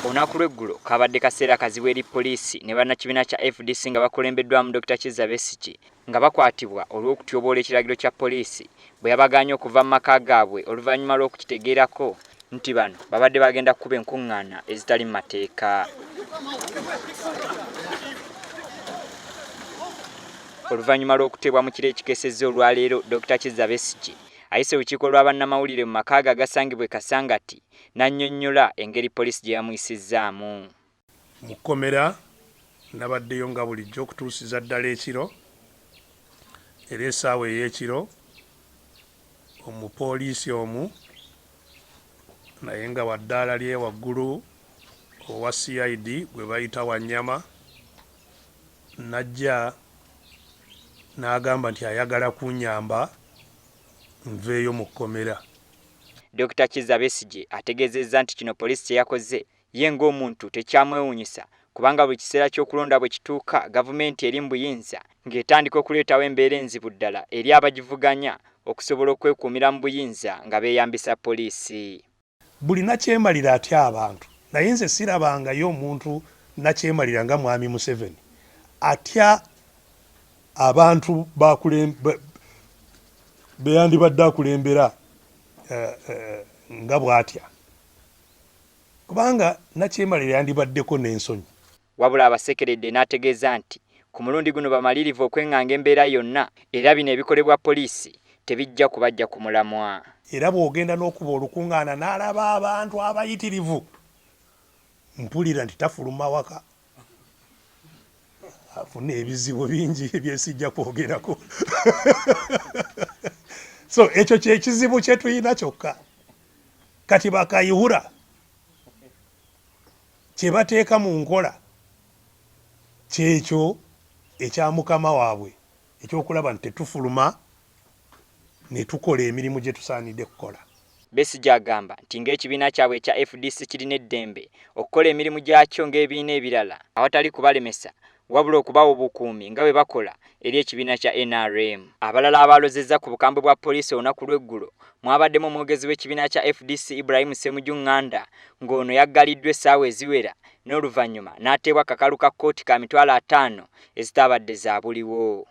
Olunaku lw'eggulo kabadde kaseera kazibu eri poliisi ne bannakibiina kya FDC nga bakulembeddwamu Dr. Kizza Besigye nga bakwatibwa olw'okutyoboola ekiragiro kya poliisi bwe yabagaanye okuva mu maka gaabwe oluvannyuma lw'okukitegeerako nti bano babadde bagenda kukuba enkuŋŋaana ezitali mu mateeka. Oluvannyuma lw'okuteebwa mu kiro ekikeesezza olwaleero, Dr. Kizza Besigye ayise olukiiko lwa bannamawulire mu maka ge agasangibwa e Kasangati n'annyonnyola engeri poliisi gye yamuyisizzaamu. Mu kkomera nabaddeyo nga bulijjo okutuusiza ddala ekiro, era essaawa ey'ekiro omupoliisi omu naye nga wa ddaala lye waggulu owa CID gwe bayita Wanyama najja n'agamba nti ayagala kunnyamba nveeyo mu kkomera. Dr. Kizza Besigye ategeezezza nti kino poliisi kye yakoze ye ng'omuntu tekyamwewuunyisa kubanga buli kiseera ky'okulonda bwe kituuka gavumenti eri mu buyinza ng'etandika okuleetawo embeera enzibu ddala eri abagivuganya okusobola okwekuumira mu buyinza nga beeyambisa poliisi. Buli nakyemalira atya abantu, naye nze sirabangayo omuntu nakyemalira nga Mwami Museveni atya abantu beyandibadde akulembera nga bw'atya, kubanga nakyemalira yandibaddeko n'ensonyi. Wabula abasekeredde n'ategeeza nti ku mulundi guno bamalirivu okweŋŋanga embeera yonna era bino ebikolebwa poliisi tebijja kubajja ku mulamwa. Era bw'ogenda n'okuba olukuŋŋaana n'alaba abantu abayitirivu, mpulira nti tafuluma waka, afuna ebizibu bingi ebyesijja kwogerako. So ekyo kye kizibu kye tulina kyokka. Kati bakayihura kye bateeka mu nkola kyekyo ekya mukama waabwe ekyokulaba nti tetufuluma ne tukola emirimu gye tusaanidde kukola. Besigye agamba nti ng'ekibiina kyabwe ekya FDC kirina eddembe okukola emirimu gyakyo ng'ebibiina ebirala awatali kubalemesa wabula okubawa obukuumi nga bwe bakola eri ekibiina kya NRM. Abalala abalozezza ku bukambwe bwa poliisi olunaku lw'eggulo mwabaddemu omwogezi w'ekibiina kya FDC Ibrahim Ssemujju Nganda ng'ono yaggaliddwa essaawa eziwera n'oluvannyuma n'ateebwa kakalu ka kkooti ka mitwalo 5 ezitaabadde za buliwo.